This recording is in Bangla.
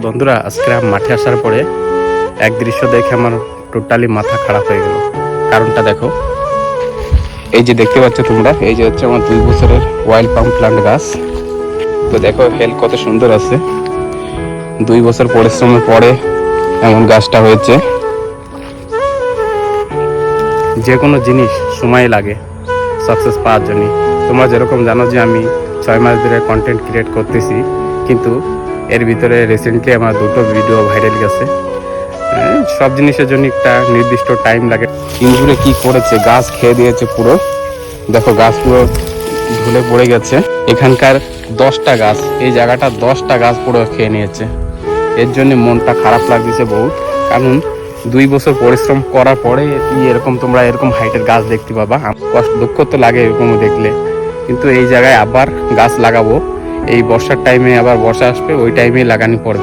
বন্ধুরা, আজকে মাঠে আসার পরে এক দৃশ্য দেখে আমার টোটালি মাথা খারাপ হয়ে গেল। কারণটা দেখো, এই যে দেখতে পাচ্ছ তোমরা, এই যে হচ্ছে আমার 2 বছরের ওয়াইল্ড পাম প্লান্ট গাছ। তো দেখো হেল কত সুন্দর আছে, 2 বছর পরিশ্রমের পরে এমন গাছটা হয়েছে। যে কোনো জিনিস সময় লাগে সাকসেস পাওয়ার জন্য। তোমরা যেরকম জানো যে আমি 6 মাস ধরে কন্টেন্ট ক্রিয়েট করতেছি, কিন্তু এর ভিতরে রিসেন্টলি আমার 2টো ভিডিও ভাইরাল গেছে। সব জিনিসের জন্য একটা নির্দিষ্ট টাইম লাগে। ইঞ্জুরে কি করেছে, গাছ খেয়ে দিয়েছে পুরো। দেখো গাছ পুরো ঢুলে পড়ে গেছে। এখানকার 10টা গাছ, এই জায়গাটা 10টা গাছ পুরো খেয়ে নিয়েছে। এর জন্য মনটা খারাপ লাগতেছে বহুত। কারণ 2 বছর পরিশ্রম করার পরে এরকম তোমরা এরকম হাইটের গাছ দেখতে পাবা। কষ্ট দুঃখ তো লাগে এরকম দেখলে, কিন্তু এই জায়গায় আবার গাছ লাগাবো। এই বর্ষার টাইমে আবার বর্ষা আসবে, ওই টাইমেই লাগানি পড়বে।